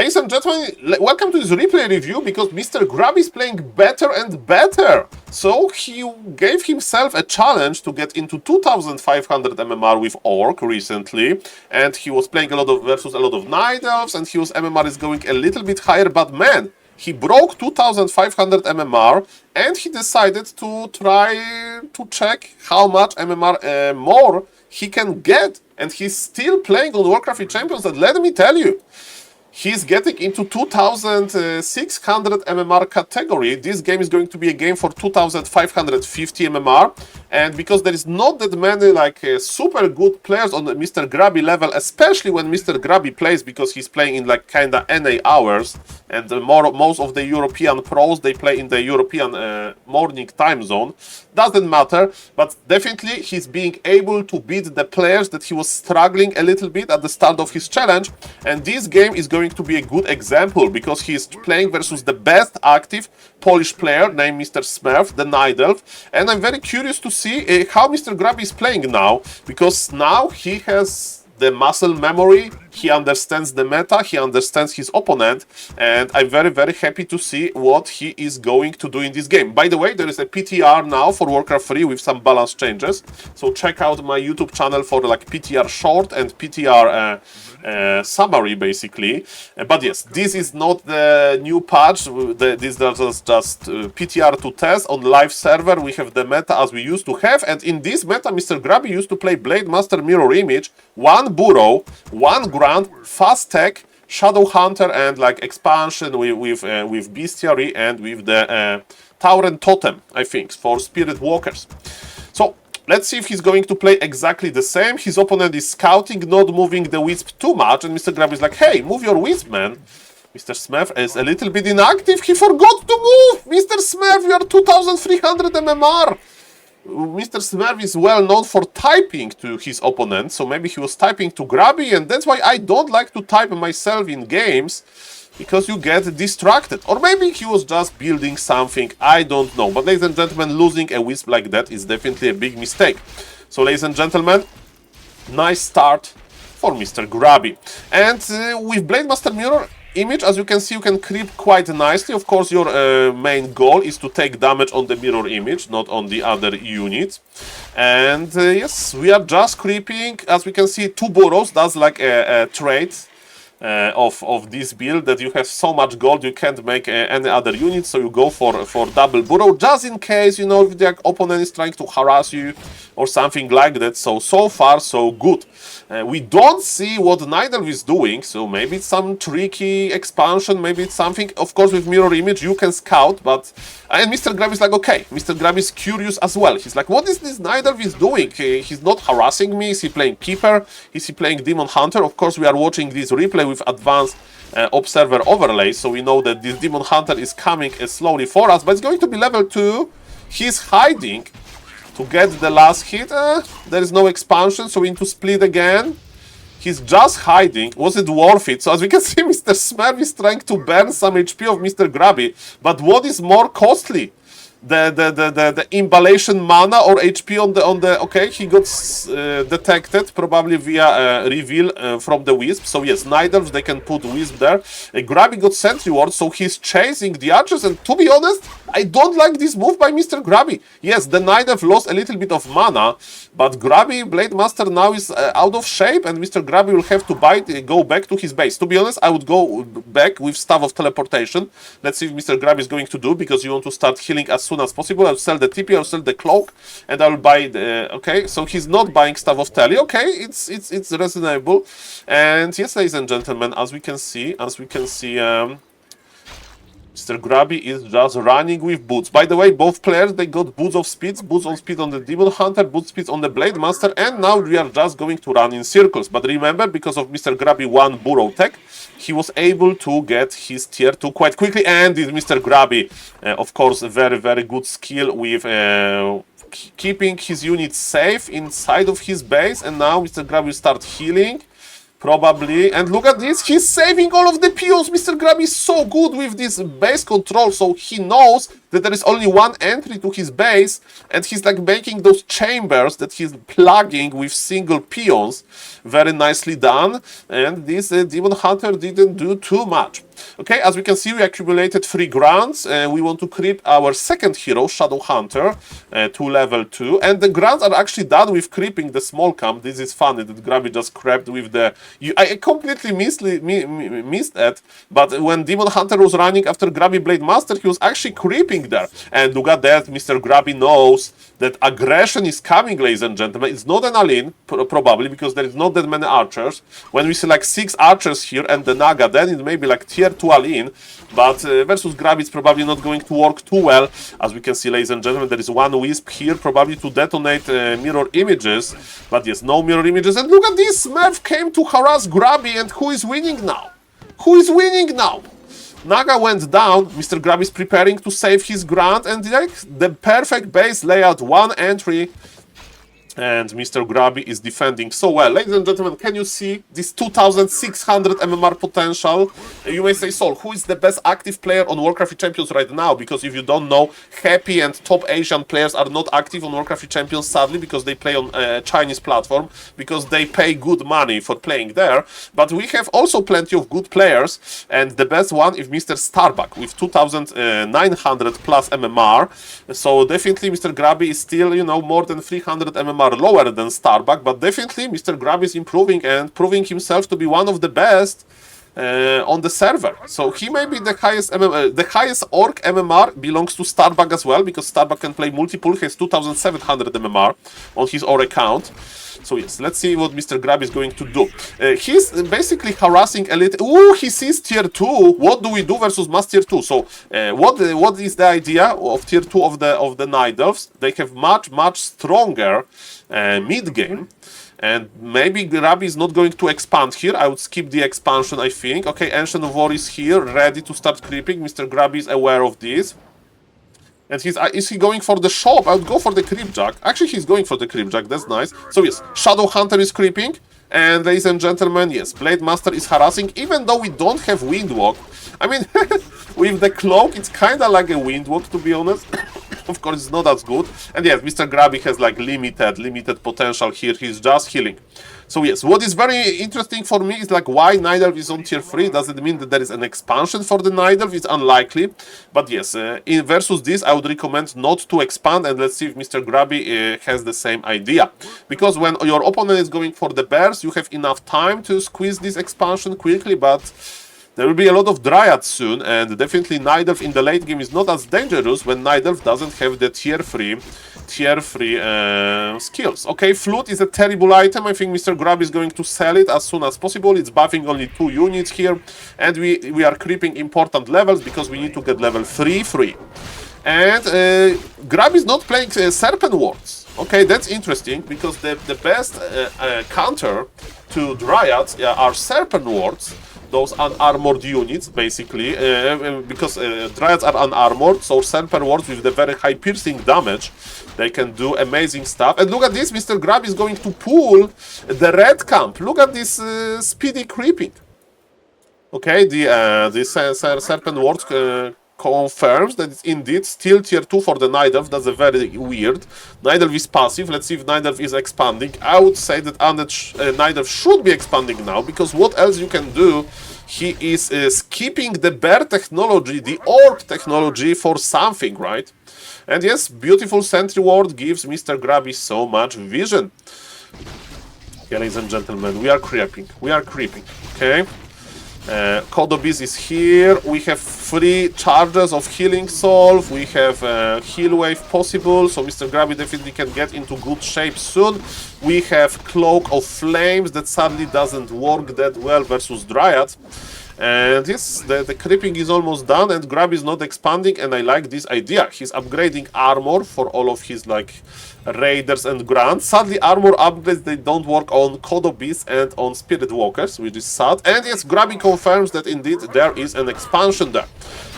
Ladies and gentlemen, welcome to this replay review because Mr. Grubby is playing better and better. So he gave himself a challenge to get into 2500 MMR with Orc recently, and he was playing versus a lot of Night Elves, and his MMR is going a little bit higher, but man, he broke 2500 MMR and he decided to try to check how much MMR more he can get, and he's still playing on Warcraft Champions, and let me tell you, he's getting into 2600 MMR category. This game is going to be a game for 2550 MMR, and because there is not that many super good players on the Mr. Grubby level, especially when Mr. Grubby plays, because he's playing in kinda NA hours, and most of the European pros, they play in the European morning time zone. Doesn't matter, but definitely he's being able to beat the players that he was struggling a little bit at the start of his challenge, and this game is going to be a good example because he is playing versus the best active Polish player named Mr. Smurf, the Night Elf, and I'm very curious to see how Mr. Grubby is playing now, because now he has the muscle memory, he understands the meta, he understands his opponent, and I'm very, very happy to see what he is going to do in this game. By the way, there is a PTR now for Warcraft 3 with some balance changes, so check out my YouTube channel for PTR short and PTR summary, basically. But yes, this is not the new patch, this is just PTR to test on live server. We have the meta as we used to have, and in this meta, Mr. Grubby used to play Blade Master Mirror Image, 1 Burrow, 1 Grant, Fast Tech, Shadow Hunter, and expansion with Bestiary and with the Tauren Totem, I think, for Spirit Walkers. So let's see if he's going to play exactly the same. His opponent is scouting, not moving the Wisp too much, and Mr. Grubby is like, hey, move your Wisp, man. Mr. Smurf is a little bit inactive, he forgot to move! Mr. Smurf, you are 2300 MMR! Mr. Smurf is well known for typing to his opponent, so maybe he was typing to Grubby, and that's why I don't like to type myself in games, because you get distracted. Or maybe he was just building something, I don't know. But ladies and gentlemen, losing a Wisp like that is definitely a big mistake. So ladies and gentlemen, nice start for Mr. Grubby. And with Blade Master Mirror Image, as you can see, you can creep quite nicely. Of course, your main goal is to take damage on the mirror image, not on the other units. And yes, we are just creeping. As we can see, 2 burrows. That's like a trait of this build, that you have so much gold you can't make any other unit, so you go for double burrow, just in case, you know, if the opponent is trying to harass you or something like that. So far, so good. We don't see what Night Elf is doing, so maybe it's some tricky expansion, maybe it's something. Of course, with mirror image you can scout, but... And Mr. Grubby is like, okay, Mr. Grubby is curious as well. He's like, what is this Night Elf is doing? He's not harassing me. Is he playing Keeper? Is he playing Demon Hunter? Of course, we are watching this replay with advanced observer overlay, so we know that this Demon Hunter is coming slowly for us, but it's going to be level 2. He's hiding to get the last hit. There is no expansion, so we need to split again. He's just hiding. Was it worth it? So as we can see, Mr. Smurf is trying to burn some HP of Mr. Grubby, but what is more costly? The imballation mana or HP on the okay, he got detected probably via reveal from the Wisp. So yes, Night Elves, they can put Wisp there. Grubby got Sentry Ward, so he's chasing the archers, and to be honest, I don't like this move by Mr. Grubby. Yes, the Night Elf lost a little bit of mana, but Grubby, Blade Master, now is out of shape, and Mr. Grubby will have to go back to his base. To be honest, I would go back with Staff of Teleportation. Let's see if Mr. Grubby is going to do, because you want to start healing as soon as possible. I'll sell the TP, I'll sell the cloak, and I'll buy the... Okay, so he's not buying Staff of Tele. Okay, it's reasonable. And yes, ladies and gentlemen, as we can see, Mr. Grubby is just running with boots. By the way, both players, they got boots of speeds, boots on speed on the Demon Hunter, boots speeds on the Blade Master, and now we are just going to run in circles. But remember, because of Mr. Grubby 1 burrow tech, he was able to get his tier 2 quite quickly, and Mr. Grubby, of course, a very, very good skill with keeping his units safe inside of his base, and now Mr. Grubby will start healing. Probably. And look at this. He's saving all of the peons. Mr. Grubby is so good with this base control. So he knows that there is only one entry to his base. And he's like making those chambers that he's plugging with single peons. Very nicely done. And this Demon Hunter didn't do too much. Okay, as we can see, we accumulated 3 grants. We want to creep our second hero, Shadow Hunter, to level 2. And the grants are actually done with creeping the small camp. This is funny that Grubby just crept with the... I completely missed it, but when Demon Hunter was running after Grubby Blade Master, he was actually creeping there. And look at that, Mr. Grubby knows that aggression is coming, ladies and gentlemen. It's not an Aline, probably, because there is not that many archers. When we see like 6 archers here and the Naga, then it may be like tier 2 Aline, but versus Grubby it's probably not going to work too well. As we can see, ladies and gentlemen, there is one Wisp here, probably to detonate mirror images, but yes, no mirror images. And look at this, Smurf came to harass Grubby, and who is winning now? Who is winning now? Naga went down, Mr. Grubby is preparing to save his grant, and like the perfect base layout, one entry, and Mr. Grubby is defending so well. Ladies and gentlemen, can you see this 2600 MMR potential? You may say, Saul, who is the best active player on Warcraft Champions right now? Because if you don't know, Happy and top Asian players are not active on Warcraft Champions, sadly, because they play on a Chinese platform, because they pay good money for playing there. But we have also plenty of good players, and the best one is Mr. Starbuck with 2900 plus MMR. So definitely Mr. Grubby is still, you know, more than 300 MMR lower than Starbuck, but definitely Mr. Grubby is improving and proving himself to be one of the best on the server. So he may be the highest orc MMR belongs to Starbuck as well, because Starbuck can play multiple. He has 2700 MMR on his orc account. So yes, let's see what Mr. Grubby is going to do. He's basically harassing Elite. Ooh, he sees tier 2. What do we do versus Mass tier 2? So what is the idea of tier 2 of the Night Elves? They have much stronger mid-game. And maybe Grubby is not going to expand here. I would skip the expansion, I think. Okay, Ancient War is here, ready to start creeping. Mr. Grubby is aware of this. And is he going for the shop? I would go for the Creepjack. Actually, he's going for the Creepjack. That's nice. So yes, Shadow Hunter is creeping. And ladies and gentlemen, yes, Blade Master is harassing, even though we don't have Windwalk. I mean, with the cloak, it's kind of like a Windwalk, to be honest. Of course, it's not as good. And yes, Mr. Grubby has like limited potential here. He's just healing. So yes, what is very interesting for me is like why Night Elf is on tier 3. Does it mean that there is an expansion for the Night Elf? It's unlikely. But yes, in versus this, I would recommend not to expand. And let's see if Mr. Grubby has the same idea. Because when your opponent is going for the bears, you have enough time to squeeze this expansion quickly, but there will be a lot of Dryads soon, and definitely Night Elf in the late game is not as dangerous when Night Elf doesn't have the tier 3 skills. Okay, Flute is a terrible item. I think Mr. Grubby is going to sell it as soon as possible. It's buffing only 2 units here, and we are creeping important levels because we need to get level 3 free. And Grubby is not playing Serpent Wards. Okay, that's interesting, because the best counter to Dryads are Serpent Wards, those unarmored units, basically, because Dryads are unarmored, so Serpent Wards with the very high piercing damage, they can do amazing stuff. And look at this, Mr. Grubby is going to pull the red camp. Look at this speedy creeping. Okay, the Serpent Wards confirms that it's indeed still tier 2 for the Night Elf. That's a very weird. Night Elf is passive. Let's see if Night Elf is expanding. I would say that Night Elf should be expanding now, because what else you can do? He is skipping the bear technology, the orc technology for something, right? And yes, beautiful Sentry Ward gives Mr. Grubby so much vision. Yeah, ladies and gentlemen, we are creeping. We are creeping, okay? Kodobis is here. We have 3 charges of Healing Solve. We have Heal Wave possible, so Mr. Grubby definitely can get into good shape soon. We have Cloak of Flames that sadly doesn't work that well versus Dryads. And yes, the creeping is almost done, and Grubby is not expanding, and I like this idea. He's upgrading armor for all of his like raiders and grunts. Sadly, armor upgrades, they don't work on Kodo Beasts and on Spirit Walkers, which is sad. And yes, Grubby confirms that indeed there is an expansion there.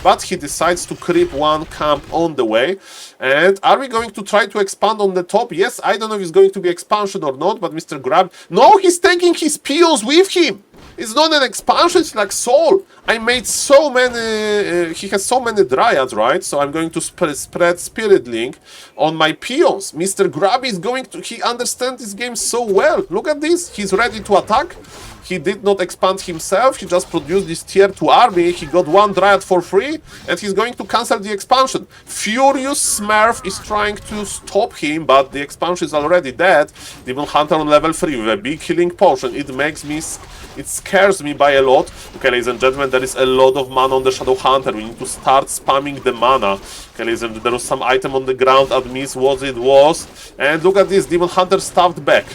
But he decides to creep one camp on the way. And are we going to try to expand on the top? Yes, I don't know if it's going to be expansion or not, but Mr. Grubby... No, he's taking his peons with him! It's not an expansion, it's like Saul. I made so many... he has so many dryads, right? So I'm going to spread Spirit Link on my peons. Mr. Grubby is going to... He understands this game so well. Look at this. He's ready to attack. He did not expand himself. He just produced this tier 2 army. He got one dryad for free. And he's going to cancel the expansion. Furious Smurf is trying to stop him, but the expansion is already dead. Demon Hunter on level 3 with a big healing potion. It makes me... It scares me by a lot. Okay, ladies and gentlemen, there is a lot of mana on the Shadow Hunter. We need to start spamming the mana. Okay, ladies and gentlemen, there was some item on the ground. I miss what it was. And look at this, Demon Hunter stabbed back.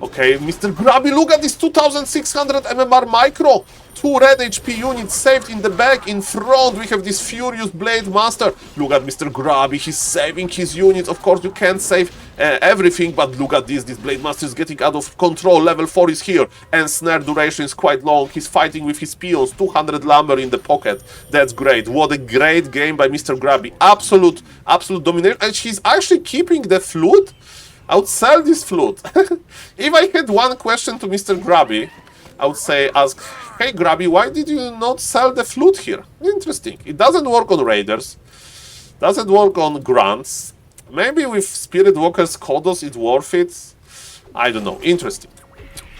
Okay, Mr. Grubby, look at this 2600 MMR micro. 2 red HP units saved in the back. In front, we have this Furious Blade Master. Look at Mr. Grubby, he's saving his units. Of course, you can't save everything, but look at this. This Blade Master is getting out of control. Level 4 is here, and snare duration is quite long. He's fighting with his peons. 200 lumber in the pocket. That's great. What a great game by Mr. Grubby. Absolute domination. And he's actually keeping the flute. I would sell this flute. If I had one question to Mr. Grubby, I would say, ask, hey Grubby, why did you not sell the flute here? Interesting. It doesn't work on raiders. Doesn't work on grunts. Maybe with Spirit Walkers Kodos it's worth it. I don't know. Interesting.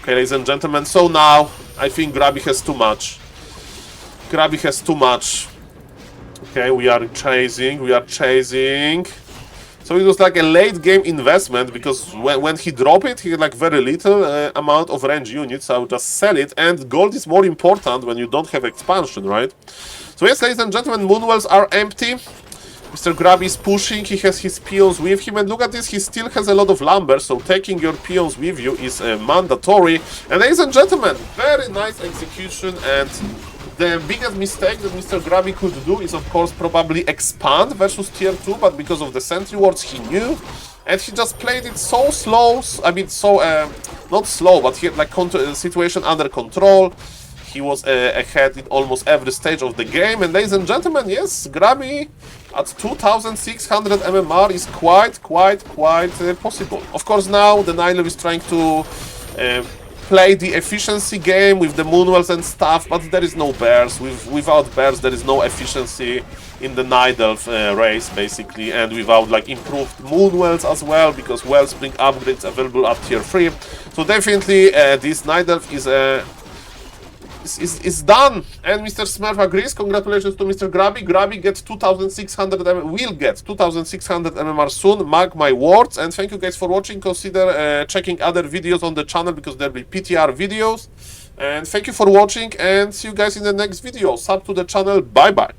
Okay, ladies and gentlemen, so now I think Grubby has too much. Grubby has too much. Okay, we are chasing. So it was like a late game investment, because when he dropped it, he had like very little amount of range units, so I would just sell it, and gold is more important when you don't have expansion, right? So yes, ladies and gentlemen, Moonwells are empty. Mr. Grubby is pushing, he has his peons with him, and look at this, he still has a lot of lumber, so taking your peons with you is mandatory. And ladies and gentlemen, very nice execution, and the biggest mistake that Mr. Grubby could do is, of course, probably expand versus tier 2, but because of the sentry wards he knew, and he just played it so slow, I mean, so, not slow, but he had like situation under control. He was ahead in almost every stage of the game, and ladies and gentlemen, yes, Grubby at 2600 MMR is quite possible. Of course, now the Nihilov is trying to play the efficiency game with the Moonwells and stuff, but there is no bears. Without bears, there is no efficiency in the Night Elf race, basically, and without like improved Moonwells as well, because Wellspring upgrades available at tier 3. So definitely this Night Elf is done, and Mr. Smurf agrees. Congratulations to Mr. Grubby. Grubby gets 2600 will get 2600 MMR soon, mark my words. And thank you guys for watching. Consider checking other videos on the channel, because there'll be PTR videos. And thank you for watching, and see you guys in the next video. Sub to the channel. Bye bye.